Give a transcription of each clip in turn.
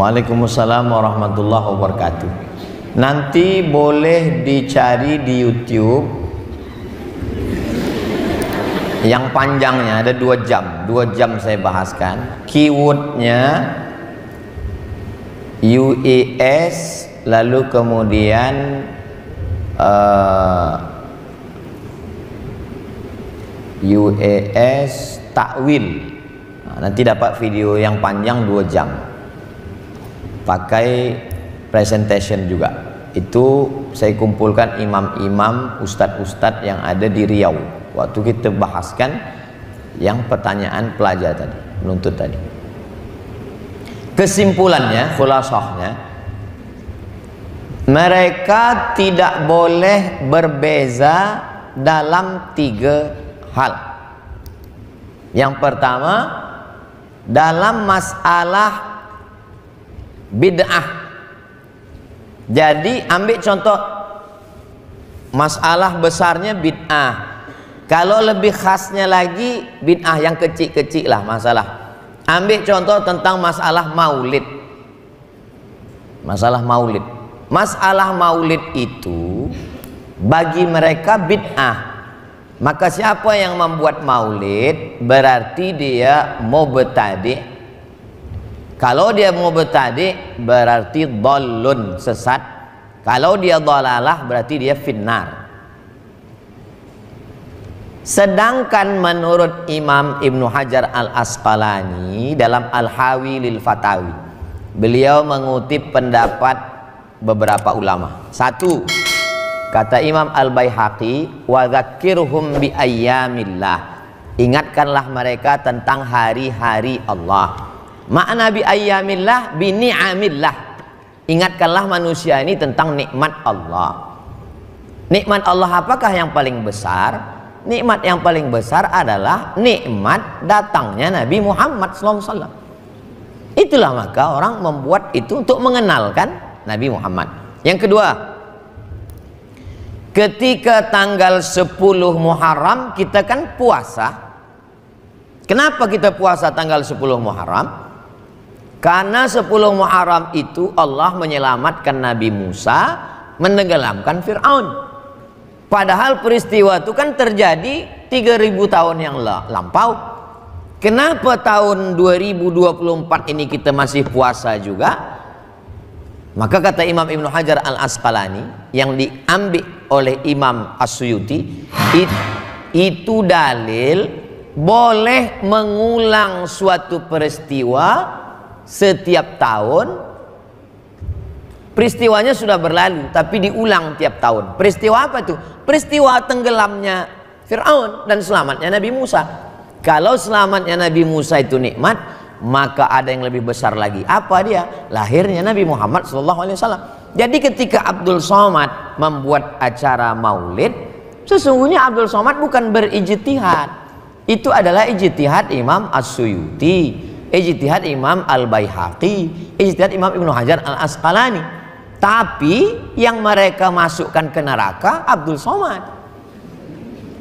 Waalaikumsalam warahmatullahi wabarakatuh. Nanti boleh dicari di YouTube yang panjangnya ada 2 jam. 2 jam saya bahaskan. Keywordnya UES, lalu kemudian UES takwil. Nanti dapat video yang panjang 2 jam. Pakai presentation juga. Itu saya kumpulkan imam-imam, ustadz-ustadz yang ada di Riau. Waktu kita bahaskan yang pertanyaan pelajar tadi, menuntut tadi. Kesimpulannya, khulasahnya, mereka tidak boleh berbeza dalam 3 hal. Yang pertama, dalam masalah bid'ah. Jadi ambil contoh masalah besarnya bid'ah. Kalau lebih khasnya lagi bid'ah yang kecil-kecil lah masalah. Ambil contoh tentang masalah maulid. Masalah maulid. Masalah maulid itu bagi mereka bid'ah. Maka siapa yang membuat maulid berarti dia mubtadi'. Kalau dia mubtadi' berarti dhallun, sesat. Kalau dia dhalalah berarti dia finnar. Sedangkan menurut Imam Ibnu Hajar Al-Asqalani dalam Al-Hawi lil Fatawi, beliau mengutip pendapat beberapa ulama. 1, kata Imam Al-Baihaqi, wa dzakirhum bi ayyamillah. Ingatkanlah mereka tentang hari-hari Allah. Makna bi ayyamillah bi ni'amillah. Ingatkanlah manusia ini tentang nikmat Allah. Nikmat Allah apakah yang paling besar? Nikmat yang paling besar adalah nikmat datangnya Nabi Muhammad SAW. Itulah maka orang membuat itu untuk mengenalkan Nabi Muhammad. Yang kedua, ketika tanggal 10 Muharram kita kan puasa. Kenapa kita puasa tanggal 10 Muharram? Karena 10 Muharram itu Allah menyelamatkan Nabi Musa, menenggelamkan Fir'aun. Padahal peristiwa itu kan terjadi 3000 tahun yang lampau. Kenapa tahun 2024 ini kita masih puasa juga? Maka kata Imam Ibnu Hajar Al-Asqalani yang diambil oleh Imam As-Suyuti, itu dalil boleh mengulang suatu peristiwa setiap tahun. Peristiwanya sudah berlalu tapi diulang tiap tahun. Peristiwa apa itu? Peristiwa tenggelamnya Fir'aun dan selamatnya Nabi Musa. Kalau selamatnya Nabi Musa itu nikmat, maka ada yang lebih besar lagi. Apa dia? Lahirnya Nabi Muhammad SAW. Jadi ketika Abdul Somad membuat acara maulid, sesungguhnya Abdul Somad bukan berijtihad. Itu adalah ijtihad Imam As-Suyuti, ijtihad Imam Al-Baihaqi, ijtihad Imam Ibnu Hajar Al-Asqalani. Tapi yang mereka masukkan ke neraka Abdul Somad.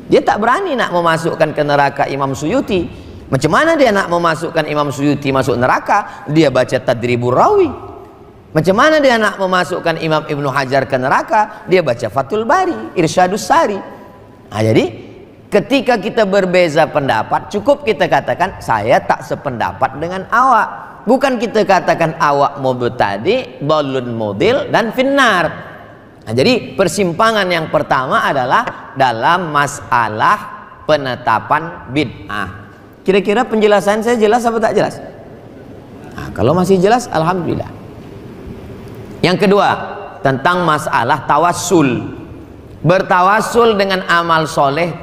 Dia tak berani nak memasukkan ke neraka Imam Suyuti. Macam mana dia nak memasukkan Imam Suyuti masuk neraka? Dia baca Tadribur Rawi. Macam mana dia nak memasukkan Imam Ibnu Hajar ke neraka? Dia baca Fathul Bari, Irsyadus Sari. Nah, jadi ketika kita berbeza pendapat, cukup kita katakan saya tak sependapat dengan awak. Bukan kita katakan awak mubtadi, dhalun mudil dan finnar. Nah, jadi persimpangan yang pertama adalah dalam masalah penetapan bid'ah. Kira-kira penjelasan saya jelas atau tak jelas? Nah, kalau masih jelas, alhamdulillah. Yang kedua, tentang masalah tawassul. Bertawassul dengan amal soleh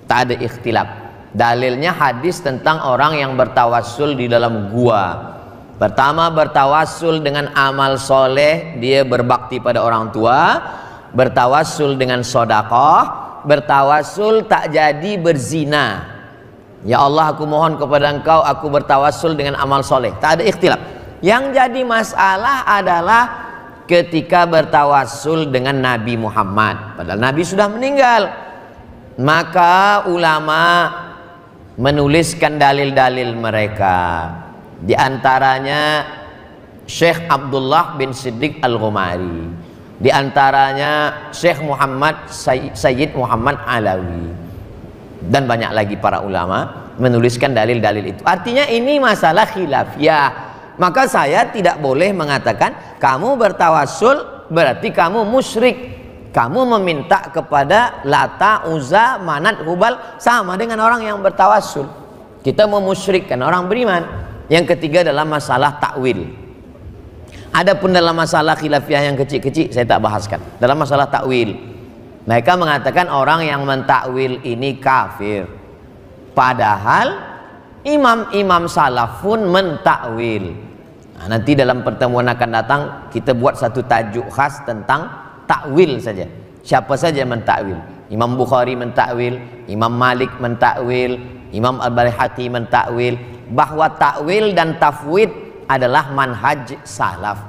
tak ada ikhtilaf. Dalilnya hadis tentang orang yang bertawassul di dalam gua. Pertama, bertawassul dengan amal soleh, dia berbakti pada orang tua. Bertawassul dengan sedekah. Bertawassul tak jadi berzina. Ya Allah, aku mohon kepada Engkau, aku bertawassul dengan amal soleh. Tak ada ikhtilaf. Yang jadi masalah adalah ketika bertawassul dengan Nabi Muhammad, padahal Nabi sudah meninggal. Maka ulama menuliskan dalil-dalil mereka. Di antaranya Syekh Abdullah bin Siddiq Al-Ghumari, di antaranya Syekh Muhammad Sayyid Muhammad Alawi, dan banyak lagi para ulama menuliskan dalil-dalil itu. Artinya ini masalah khilafiyah. Maka saya tidak boleh mengatakan kamu bertawassul berarti kamu musyrik, kamu meminta kepada Lata, Uzza, Manat, Hubal, sama dengan orang yang bertawassul. Kita memusyrikkan orang beriman. Yang ketiga dalam masalah takwil. Adapun dalam masalah khilafiyah yang kecil-kecil saya tak bahaskan. Dalam masalah takwil, mereka mengatakan orang yang mentakwil ini kafir. Padahal imam-imam salaf pun mentakwil. Nah, nanti dalam pertemuan akan datang kita buat satu tajuk khas tentang takwil saja. Siapa saja mentakwil? Imam Bukhari mentakwil, Imam Malik mentakwil, Imam Al-Baihaqi mentakwil bahwa takwil dan tafwid adalah manhaj salaf.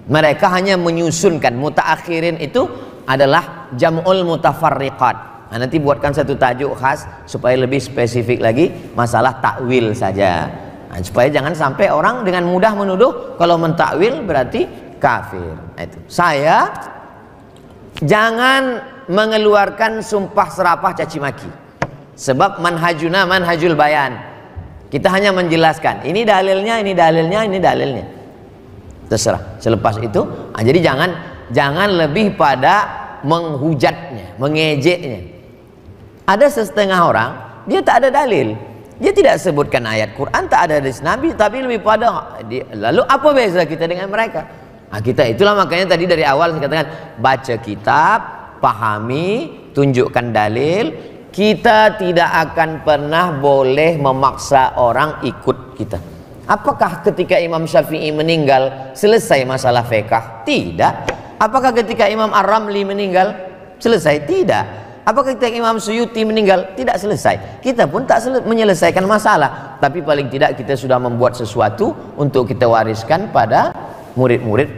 Mereka hanya menyusunkan. Mutaakhirin itu adalah jam'ul mutafarriqat. Nah, nanti buatkan satu tajuk khas supaya lebih spesifik lagi masalah takwil saja. Nah, supaya jangan sampai orang dengan mudah menuduh kalau mentakwil berarti kafir. Nah, itu. Saya jangan mengeluarkan sumpah serapah caci maki. Sebab manhajuna manhajul bayan. Kita hanya menjelaskan. Ini dalilnya, ini dalilnya, ini dalilnya. Terserah. Selepas itu, jadi jangan lebih pada menghujatnya, mengejeknya. Ada setengah orang dia tak ada dalil, dia tidak sebutkan ayat Quran, tak ada hadis Nabi, tapi lebih pada lalu apa beza kita dengan mereka? Nah, kita itulah makanya tadi dari awal saya katakan baca kitab, pahami, tunjukkan dalil. Kita tidak akan pernah boleh memaksa orang ikut kita. Apakah ketika Imam Syafi'i meninggal selesai masalah fiqh? Tidak. Apakah ketika Imam Ar-Ramli meninggal selesai? Tidak. Apakah ketika Imam Suyuti meninggal? Tidak selesai. Kita pun tak menyelesaikan masalah, tapi paling tidak kita sudah membuat sesuatu untuk kita wariskan pada murid-murid,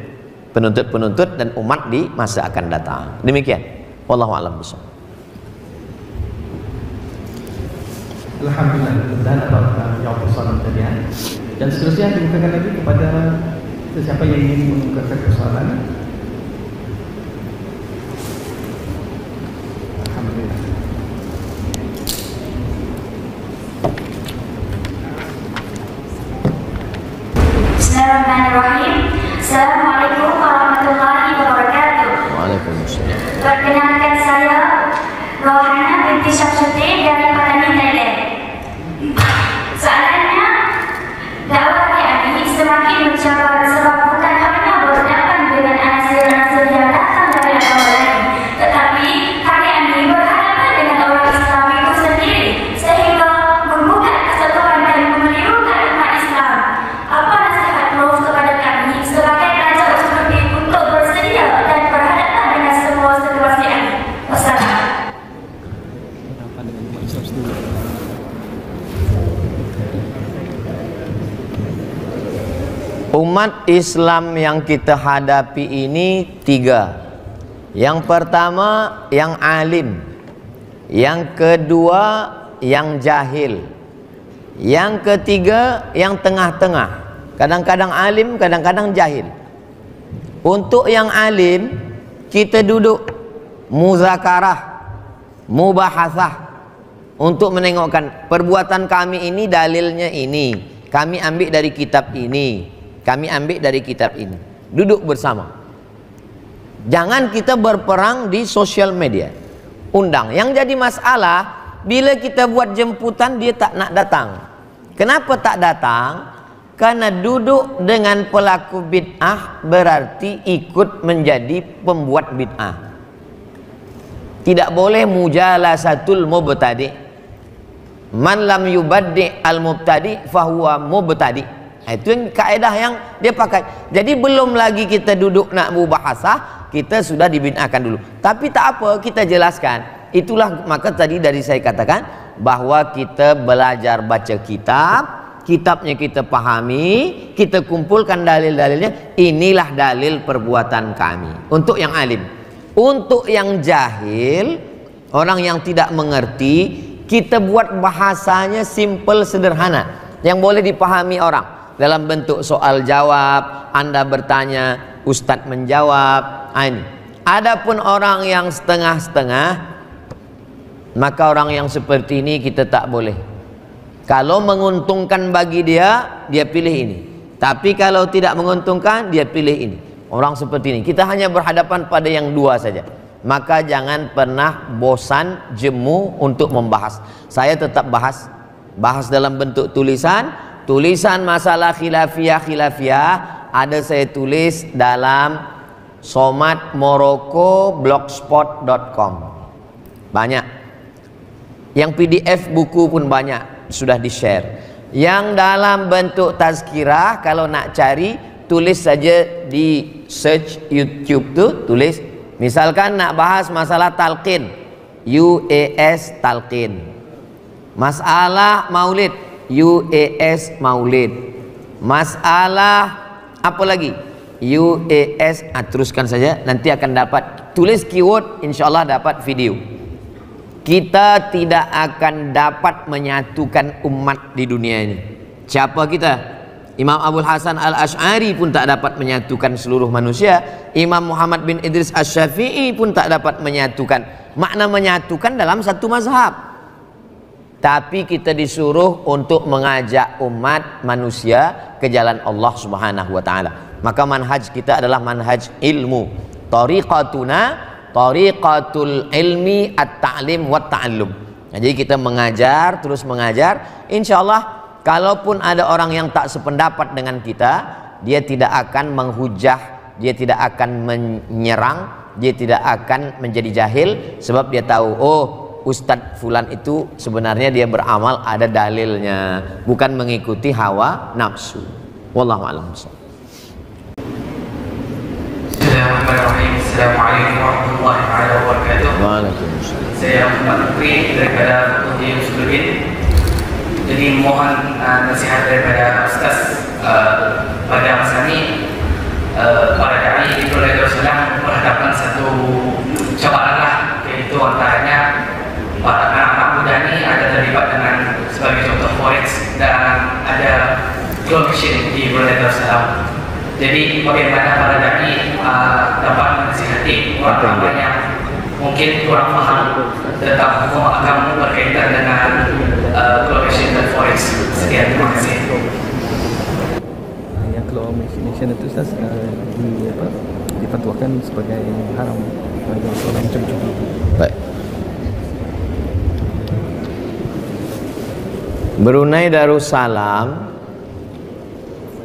penuntut-penuntut dan umat di masa akan datang. Demikian. Wallahu a'lam bishawab. Alhamdulillah, dan jawab persoalan tadi. Dan seterusnya dibukakan lagi kepada siapa yang ingin mengungkapkan persoalan. Bismillahirrahmanirrahim. Assalamualaikum warahmatullahi wabarakatuh. Waalaikumsalam. Perkenalkan saya Rohana binti Syamsuddin dari Padani, Thailand. Soalannya, dakwah KMI semakin mencabar sebab bukan hanya berhadapan dengan hasil-hasil yang datang dari agama lain, tetapi KMI berhadapan dengan orang Islam itu sendiri, sehingga menggugat kesatuan dan mengelirukan umat Islam. Apa nasihat Prof kepada kami sebagai pelajar seperti untuk bersedia dan berhadapan dengan semua situasi ini? Wassalam. Umat Islam yang kita hadapi ini tiga. Yang pertama yang alim, yang kedua yang jahil, yang ketiga yang tengah-tengah. Kadang-kadang alim, kadang-kadang jahil. Untuk yang alim kita duduk muzakarah, mubahasah untuk menengokkan perbuatan kami ini dalilnya ini, kami ambil dari kitab ini, kami ambil dari kitab ini. Duduk bersama. Jangan kita berperang di sosial media. Undang. Yang jadi masalah bila kita buat jemputan dia tak nak datang. Kenapa tak datang? Karena duduk dengan pelaku bid'ah berarti ikut menjadi pembuat bid'ah. Tidak boleh mujalasatul mubtadi. Man lam yubaddi al-mubtadi fahuwa mubtadi. Itu yang kaedah yang dia pakai. Jadi belum lagi kita duduk nak mubahasah, kita sudah dibid'ahkan dulu. Tapi tak apa, kita jelaskan. Itulah maka tadi dari saya katakan bahwa kita belajar baca kitab, kitabnya kita pahami, kita kumpulkan dalil-dalilnya. Inilah dalil perbuatan kami. Untuk yang alim. Untuk yang jahil, orang yang tidak mengerti, kita buat bahasanya simple, sederhana, yang boleh dipahami orang. dalam bentuk soal jawab, Anda bertanya, Ustadz menjawab. Ini. Adapun orang yang setengah-setengah, maka orang yang seperti ini kita tak boleh. Kalau menguntungkan bagi dia, dia pilih ini. Tapi kalau tidak menguntungkan, dia pilih ini. Orang seperti ini, kita hanya berhadapan pada yang dua saja. Maka jangan pernah bosan, jemu untuk membahas. Saya tetap bahas dalam bentuk tulisan masalah khilafiyah ada saya tulis dalam somatmoroko.blogspot.com. Banyak. Yang PDF buku pun banyak sudah di-share. Yang dalam bentuk tazkirah, kalau nak cari tulis saja di search YouTube tuh, tulis misalkan nak bahas masalah talqin, UAS talqin. Masalah maulid, UAS maulid. Masalah apa lagi? UAS, teruskan saja, nanti akan dapat, tulis keyword, insyaallah dapat video. Kita tidak akan dapat menyatukan umat di dunia ini. Siapa kita? Imam Abul Hasan Al-Asy'ari pun tak dapat menyatukan seluruh manusia. Imam Muhammad bin Idris Asy-Syafi'i pun tak dapat menyatukan. Makna menyatukan dalam satu mazhab. Tapi kita disuruh untuk mengajak umat manusia ke jalan Allah Subhanahu wa taala. Maka manhaj kita adalah manhaj ilmu. Tariqatuna tariqatul ilmi at-ta'lim wa ta'allum. Nah, jadi kita mengajar, terus mengajar. Insyaallah kalaupun ada orang yang tak sependapat dengan kita, dia tidak akan menghujah, dia tidak akan menyerang, dia tidak akan menjadi jahil, sebab dia tahu, oh Ustadz Fulan itu sebenarnya dia beramal ada dalilnya, bukan mengikuti hawa nafsu. Wallahu a'lam. Bismillahirrahmanirrahim. Assalamualaikum warahmatullahi wabarakatuh. Waalaikumsalam. Saya Muhammad Fikri daripada Fakulti Usuluddin. Jadi mohon nasihat daripada Ustaz pada masa ini. Para dai di Pulau Darussalam berhadapan satu cobaan lah, yaitu antaranya para anak muda ini ada terlibat dengan sebagai contoh forex dan ada claw machine di Pulau Darussalam. Jadi bagaimana para dai dapat menasihati orang-orang yang mungkin kurang paham tentang hukum agama berkaitan dengan claw machine dan forex. Sekian, terima kasih. Yang claw machine itu Ustaz difatwakan sebagai haram bagi orang macam judi. Baik. Brunei Darussalam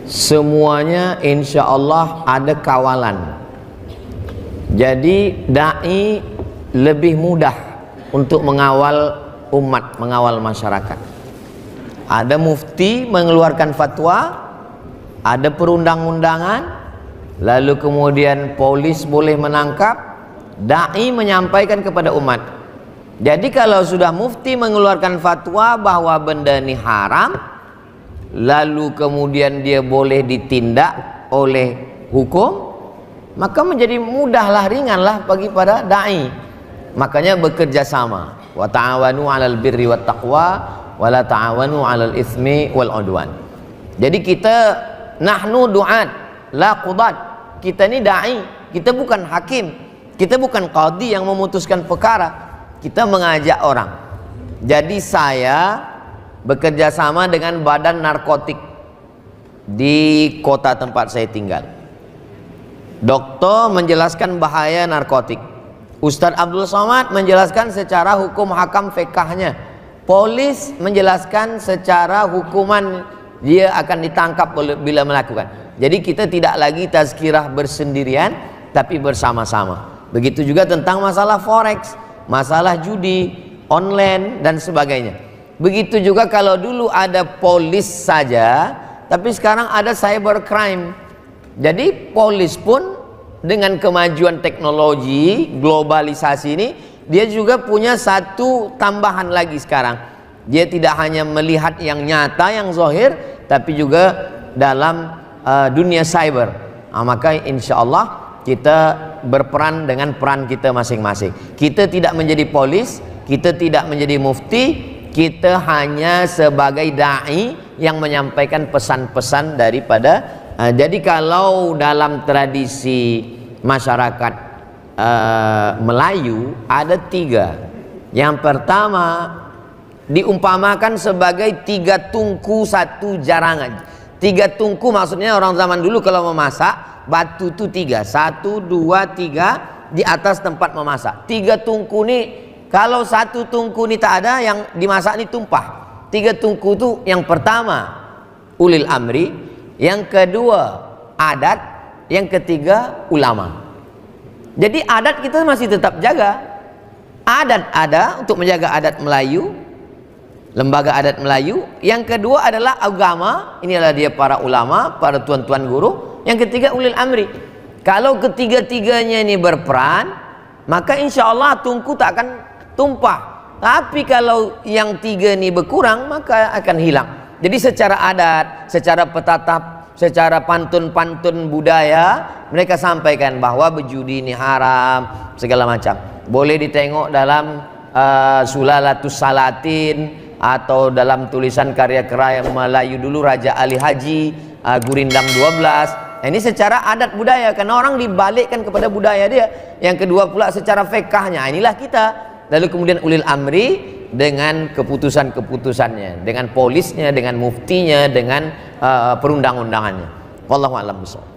semuanya insya Allah ada kawalan. Jadi dai lebih mudah untuk mengawal umat, mengawal masyarakat. Ada mufti mengeluarkan fatwa, ada perundang-undangan, lalu kemudian polis boleh menangkap, dai menyampaikan kepada umat. Jadi kalau sudah mufti mengeluarkan fatwa bahwa benda ini haram, lalu kemudian dia boleh ditindak oleh hukum, maka menjadi mudahlah, ringanlah bagi para dai. Makanya bekerja sama. Wa ta'awanu 'alal birri wat taqwa wa la ta'awanu 'alal itsmi wal 'udwan. Jadi kita nahnu du'at la qudat. Kita ini dai, kita bukan hakim, kita bukan qadhi yang memutuskan perkara. Kita mengajak orang. Jadi saya bekerja sama dengan badan narkotik di kota tempat saya tinggal. Dokter menjelaskan bahaya narkotik, Ustadz Abdul Somad menjelaskan secara hukum hakam fikahnya, polis menjelaskan secara hukuman dia akan ditangkap bila melakukan. Jadi kita tidak lagi tazkirah bersendirian, tapi bersama-sama. Begitu juga tentang masalah forex, masalah judi online dan sebagainya. Begitu juga kalau dulu ada polis saja, tapi sekarang ada cybercrime. Jadi polis pun dengan kemajuan teknologi, globalisasi ini, dia juga punya satu tambahan lagi sekarang. Dia tidak hanya melihat yang nyata, yang zahir, tapi juga dalam dunia cyber. Maka insya Allah kita berperan dengan peran kita masing-masing. Kita tidak menjadi polis, kita tidak menjadi mufti, kita hanya sebagai dai yang menyampaikan pesan-pesan daripada jadi kalau dalam tradisi masyarakat Melayu ada 3. Yang pertama diumpamakan sebagai 3 tungku 1 jarangan. 3 tungku maksudnya orang zaman dulu kalau memasak batu itu 3, 1, 2, 3 di atas tempat memasak. 3 tungku nih, kalau 1 tungku nih tak ada, yang dimasak nih tumpah. 3 tungku itu yang pertama ulil amri, yang kedua adat, yang ketiga ulama. Jadi adat kita masih tetap jaga. Adat ada untuk menjaga adat Melayu, lembaga adat Melayu. Yang kedua adalah agama, ini adalah dia para ulama, para tuan-tuan guru. Yang ketiga ulil amri. Kalau ketiga-tiganya ini berperan, maka insya Allah tungku tak akan tumpah. Tapi kalau yang 3 ini berkurang, maka akan hilang. Jadi secara adat, secara petatap, secara pantun-pantun budaya, mereka sampaikan bahwa berjudi ini haram, segala macam. Boleh ditengok dalam Sulalatus Salatin atau dalam tulisan karya-karya Melayu dulu, Raja Ali Haji, Gurindam 12. Ini secara adat budaya, karena orang dibalikkan kepada budaya dia. Yang kedua pula secara fikahnya, inilah kita. Lalu kemudian ulil amri dengan keputusan-keputusannya, dengan polisnya, dengan muftinya, dengan perundang-undangannya. Wallahu a'lam bishawab.